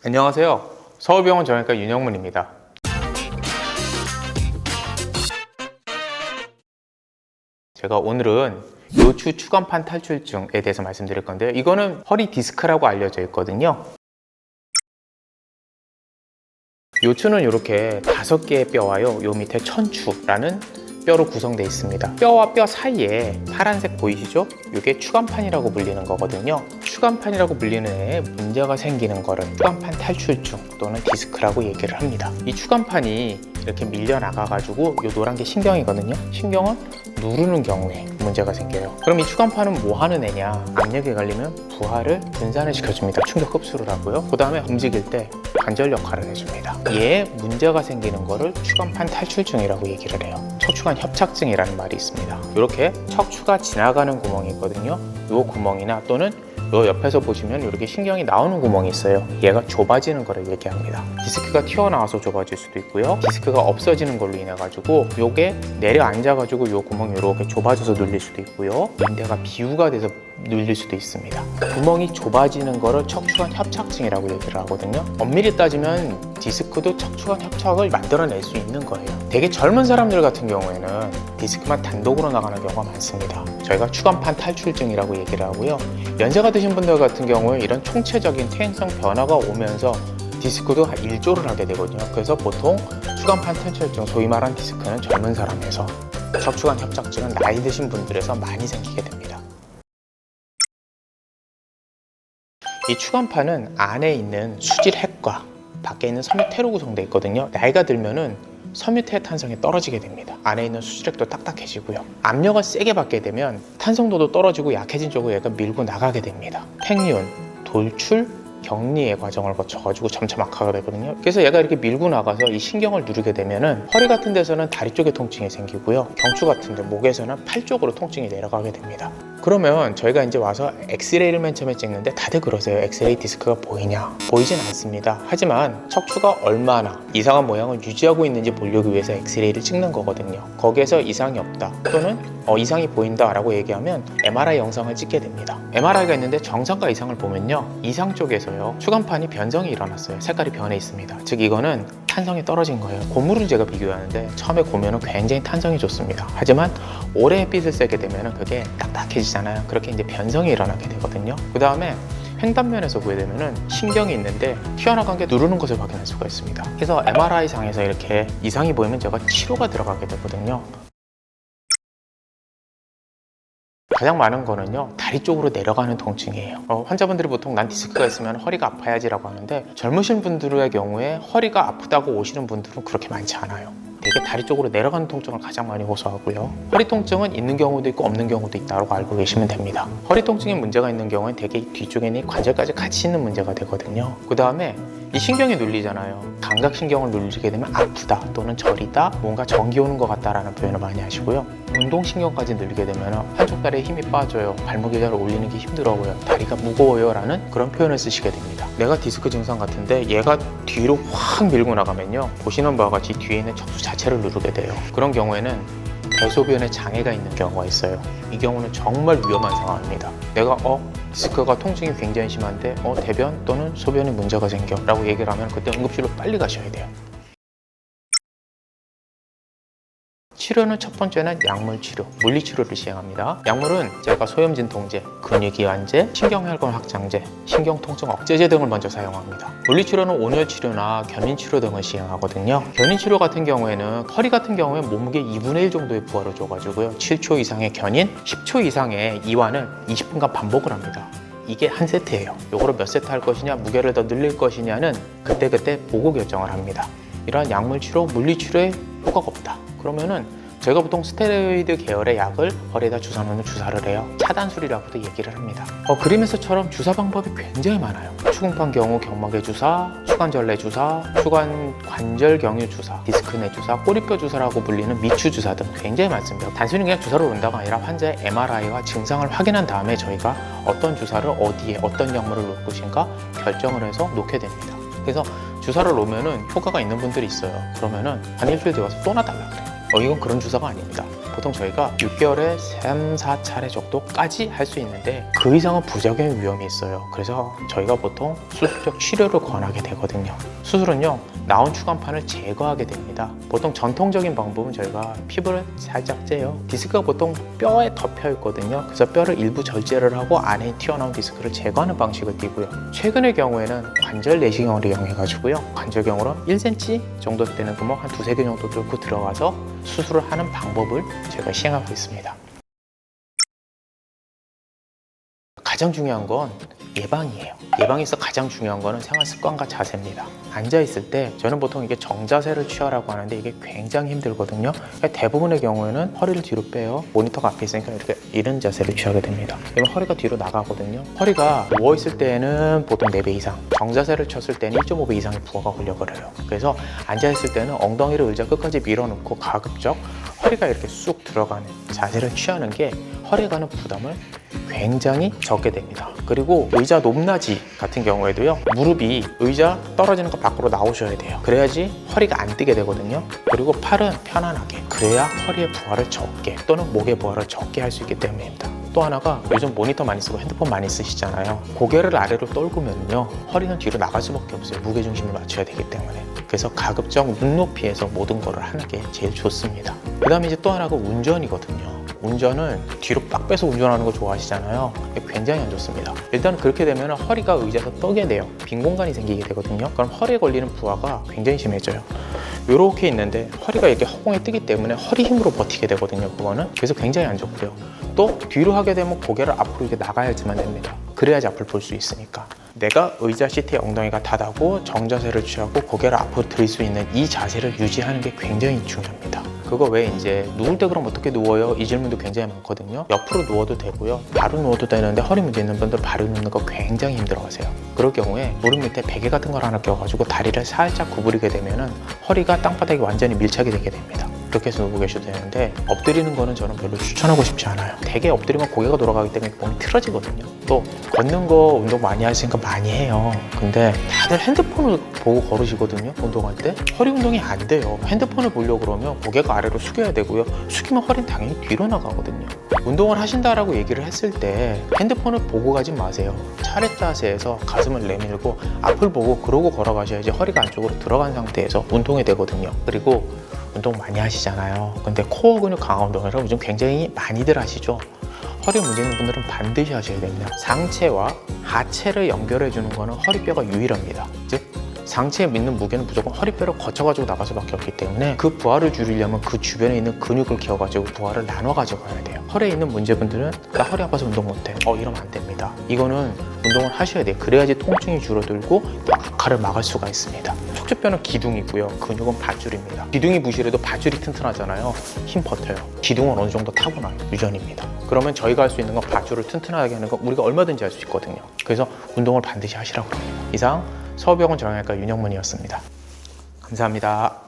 안녕하세요. 서울병원 정형외과 윤영문입니다. 제가 오늘은 요추 추간판 탈출증에 대해서 말씀드릴 건데요. 이거는 허리 디스크라고 알려져 있거든요. 요추는 이렇게 5개의 뼈와요, 요 밑에 천추라는 뼈로 구성되어 있습니다. 뼈와 뼈 사이에 파란색 보이시죠? 이게 추간판이라고 불리는 거거든요. 추간판이라고 불리는 애에 문제가 생기는 거를 추간판 탈출증 또는 디스크라고 얘기를 합니다. 이 추간판이 이렇게 밀려나가가지고 이 노란 게 신경이거든요. 신경은 누르는 경우에 문제가 생겨요. 그럼 이 추간판은 뭐 하는 애냐? 압력이 걸리면 부하를 분산을 시켜줍니다. 충격 흡수를 하고요. 그 다음에 움직일 때 관절 역할을 해줍니다. 얘에 문제가 생기는 거를 추간판 탈출증이라고 얘기를 해요. 척추관 협착증이라는 말이 있습니다. 이렇게 척추가 지나가는 구멍이 있거든요. 이 구멍이나 또는 요 옆에서 보시면 이렇게 신경이 나오는 구멍이 있어요. 얘가 좁아지는 거를 얘기합니다. 디스크가 튀어나와서 좁아질 수도 있고요. 디스크가 없어지는 걸로 인해 가지고 요게 내려앉아 가지고 요 구멍이 이렇게 좁아져서 눌릴 수도 있고요. 인대가 비우가 돼서 눌릴 수도 있습니다. 구멍이 좁아지는 거를 척추관 협착증이라고 얘기를 하거든요. 엄밀히 따지면 디스크도 척추관 협착을 만들어낼 수 있는 거예요. 되게 젊은 사람들 같은 경우에는 디스크만 단독으로 나가는 경우가 많습니다. 저희가 추간판 탈출증이라고 얘기를 하고요. 연세가 드신 분들 같은 경우에 이런 총체적인 퇴행성 변화가 오면서 디스크도 일조를 하게 되거든요. 그래서 보통 추간판 탈출증, 소위 말하는 디스크는 젊은 사람에서, 척추관 협착증은 나이 드신 분들에서 많이 생기게 됩니다. 이 추간판은 안에 있는 수질핵과 밖에 있는 섬유태로 구성되어 있거든요. 나이가 들면은 섬유태의 탄성이 떨어지게 됩니다. 안에 있는 수질핵도 딱딱해지고요. 압력을 세게 받게 되면 탄성도도 떨어지고 약해진 쪽으로 얘가 밀고 나가게 됩니다. 팽윤, 돌출, 격리의 과정을 거쳐가지고 점차 악화가 되거든요. 그래서 얘가 이렇게 밀고 나가서 이 신경을 누르게 되면은 허리 같은 데서는 다리 쪽에 통증이 생기고요. 경추 같은 데, 목에서는 팔 쪽으로 통증이 내려가게 됩니다. 그러면 저희가 이제 와서 엑스레이를 맨 처음에 찍는데 다들 그러세요. 엑스레이 디스크가 보이냐? 보이진 않습니다. 하지만 척추가 얼마나 이상한 모양을 유지하고 있는지 보려기 위해서 엑스레이를 찍는 거거든요. 거기에서 이상이 없다 또는 이상이 보인다 라고 얘기하면 MRI 영상을 찍게 됩니다. MRI가 있는데 정상과 이상을 보면요, 이상 쪽에서요 추간판이 변성이 일어났어요. 색깔이 변해 있습니다. 즉 이거는 탄성이 떨어진 거예요. 고무를 제가 비교하는데 처음에 고무는 굉장히 탄성이 좋습니다. 하지만 오래 햇빛을 쐬게 되면 그게 딱딱해지잖아요. 그렇게 이제 변성이 일어나게 되거든요. 그 다음에 횡단면에서 보게 되면은 신경이 있는데 튀어나간 게 누르는 것을 확인할 수가 있습니다. 그래서 MRI 상에서 이렇게 이상이 보이면 제가 치료가 들어가게 되거든요. 가장 많은 거는요, 다리 쪽으로 내려가는 통증이에요. 환자분들이 보통 난 디스크가 있으면 허리가 아파야지라고 하는데 젊으신 분들의 경우에 허리가 아프다고 오시는 분들은 그렇게 많지 않아요. 되게 다리 쪽으로 내려가는 통증을 가장 많이 호소하고요. 허리 통증은 있는 경우도 있고 없는 경우도 있다고 알고 계시면 됩니다. 허리 통증에 문제가 있는 경우는 되게 뒤쪽에 있는 관절까지 같이 있는 문제가 되거든요. 그 다음에 이 신경이 눌리잖아요. 감각신경을 눌리게 되면 아프다 또는 저리다, 뭔가 전기 오는 것 같다라는 표현을 많이 하시고요. 운동신경까지 눌리게 되면 한쪽 다리에 힘이 빠져요. 발목이 잘 올리는 게 힘들어요. 다리가 무거워요 라는 그런 표현을 쓰시게 됩니다. 내가 디스크 증상 같은데 얘가 뒤로 확 밀고 나가면요, 보시는 바와 같이 뒤에 있는 척추 자체를 누르게 돼요. 그런 경우에는 대소변에 장애가 있는 경우가 있어요. 이 경우는 정말 위험한 상황입니다. 내가 디스크가 통증이 굉장히 심한데 대변 또는 소변에 문제가 생겨 라고 얘기를 하면 그때 응급실로 빨리 가셔야 돼요. 치료는 첫 번째는 약물 치료, 물리 치료를 시행합니다. 약물은 제가 소염진통제, 근육이완제, 신경혈관 확장제, 신경통증 억제제 등을 먼저 사용합니다. 물리 치료는 온열 치료나 견인 치료 등을 시행하거든요. 견인 치료 같은 경우에는 허리 같은 경우에 몸무게 2분의 1 정도의 부하를 줘가지고요, 7초 이상의 견인, 10초 이상의 이완을 20분간 반복을 합니다. 이게 한 세트예요. 요거를 몇 세트 할 것이냐, 무게를 더 늘릴 것이냐는 그때그때 보고 결정을 합니다. 이러한 약물 치료, 물리 치료에 효과가 없다. 그러면은 저희가 보통 스테로이드 계열의 약을 허리에다 주사놓는 주사를 해요. 차단술이라고도 얘기를 합니다. 그림에서처럼 주사 방법이 굉장히 많아요. 추궁판 경우 경막에 주사, 추관절내 주사, 추관 관절 경유 주사, 디스크 내 주사, 꼬리뼈 주사라고 불리는 미추 주사 등 굉장히 많습니다. 단순히 그냥 주사를 놓는다가 아니라 환자의 MRI와 증상을 확인한 다음에 저희가 어떤 주사를 어디에 어떤 약물을 놓을 것인가 결정을 해서 놓게 됩니다. 그래서 주사를 놓으면은 효과가 있는 분들이 있어요. 그러면은 한 일주일 뒤에 와서 또 놔달라 그래요. 이건 그런 주사가 아닙니다. 보통 저희가 6개월에 3, 4차례 정도까지 할 수 있는데 그 이상은 부작용의 위험이 있어요. 그래서 저희가 보통 수술적 치료를 권하게 되거든요. 수술은요, 나온 추간판을 제거하게 됩니다. 보통 전통적인 방법은 저희가 피부를 살짝 째요. 디스크가 보통 뼈에 덮여 있거든요. 그래서 뼈를 일부 절제를 하고 안에 튀어나온 디스크를 제거하는 방식을 띠고요. 최근의 경우에는 관절 내시경을 이용해가지고요, 관절경으로 1cm 정도 되는 구멍 한 2-3개 정도 뚫고 들어가서 수술을 하는 방법을 제가 시행하고 있습니다. 가장 중요한 건 예방이에요. 예방에서 가장 중요한 거는 생활 습관과 자세입니다. 앉아있을 때 저는 보통 이게 정자세를 취하라고 하는데 이게 굉장히 힘들거든요. 그러니까 대부분의 경우에는 허리를 뒤로 빼요. 모니터가 앞에 있으니까 이렇게 이런 자세를 취하게 됩니다. 그러면 허리가 뒤로 나가거든요. 허리가 누워있을 때는 보통 4배 이상, 정자세를 쳤을 때는 1.5배 이상의 부하가 걸려버려요. 그래서 앉아있을 때는 엉덩이를 의자 끝까지 밀어놓고 가급적 허리가 이렇게 쑥 들어가는 자세를 취하는 게 허리에 가는 부담을 굉장히 적게 됩니다. 그리고 의자 높낮이 같은 경우에도요, 무릎이 의자 떨어지는 거 밖으로 나오셔야 돼요. 그래야지 허리가 안 뜨게 되거든요. 그리고 팔은 편안하게, 그래야 허리의 부하를 적게 또는 목의 부하를 적게 할 수 있기 때문입니다. 또 하나가 요즘 모니터 많이 쓰고 핸드폰 많이 쓰시잖아요. 고개를 아래로 떨구면요, 허리는 뒤로 나갈 수밖에 없어요. 무게중심을 맞춰야 되기 때문에. 그래서 가급적 눈높이에서 모든 거를 하는 게 제일 좋습니다. 그 다음에 이제 또 하나가 운전이거든요. 운전을 뒤로 빡 빼서 운전하는 거 좋아하시잖아요. 굉장히 안 좋습니다. 일단 그렇게 되면 허리가 의자에서 떠게 돼요. 빈 공간이 생기게 되거든요. 그럼 허리에 걸리는 부하가 굉장히 심해져요. 이렇게 있는데 허리가 이렇게 허공에 뜨기 때문에 허리 힘으로 버티게 되거든요. 그거는. 그래서 굉장히 안 좋고요. 또 뒤로 하게 되면 고개를 앞으로 이렇게 나가야지만 됩니다. 그래야지 앞을 볼 수 있으니까. 내가 의자 시트에 엉덩이가 닿고 정자세를 취하고 고개를 앞으로 들일 수 있는 이 자세를 유지하는 게 굉장히 중요합니다. 그거 외에 이제 누울 때 그럼 어떻게 누워요? 이 질문도 굉장히 많거든요. 옆으로 누워도 되고요, 바로 누워도 되는데 허리 문제 있는 분들은 바로 눕는 거 굉장히 힘들어하세요. 그럴 경우에 무릎 밑에 베개 같은 걸 하나 껴가지고 다리를 살짝 구부리게 되면은 허리가 땅바닥에 완전히 밀착이 되게 됩니다. 그렇게 해서 누워 계셔도 되는데, 엎드리는 거는 저는 별로 추천하고 싶지 않아요. 되게 엎드리면 고개가 돌아가기 때문에 몸이 틀어지거든요. 또 걷는 거 운동 많이 하시니까 많이 해요. 근데 다들 핸드폰을 보고 걸으시거든요. 운동할 때 허리 운동이 안 돼요. 핸드폰을 보려고 그러면 고개가 아래로 숙여야 되고요, 숙이면 허리는 당연히 뒤로 나가거든요. 운동을 하신다라고 얘기를 했을 때 핸드폰을 보고 가지 마세요. 차례 자세에서 가슴을 내밀고 앞을 보고 그러고 걸어가셔야지 허리가 안쪽으로 들어간 상태에서 운동이 되거든요. 그리고 운동 많이 하시잖아요. 근데 코어 근육 강화 운동을 요즘 굉장히 많이들 하시죠. 허리 문제 있는 분들은 반드시 하셔야 됩니다. 상체와 하체를 연결해 주는 거는 허리뼈가 유일합니다. 즉 상체에 믿는 무게는 무조건 허리뼈를 거쳐가지고 나갈 수밖에 없기 때문에 그 부하를 줄이려면 그 주변에 있는 근육을 키워가지고 부하를 나눠 가져가야 돼요. 허리에 있는 문제분들은 나 허리 아파서 운동 못해, 이러면 안 됩니다. 이거는 운동을 하셔야 돼요. 그래야지 통증이 줄어들고 악화를 막을 수가 있습니다. 척추뼈는 기둥이고요, 근육은 밧줄입니다. 기둥이 부실해도 밧줄이 튼튼하잖아요. 힘 버텨요. 기둥은 어느 정도 타고나요. 유전입니다. 그러면 저희가 할 수 있는 건 밧줄을 튼튼하게 하는 건 우리가 얼마든지 할 수 있거든요. 그래서 운동을 반드시 하시라고 합니다. 이상 서울병원 정형외과 윤영문이었습니다. 감사합니다.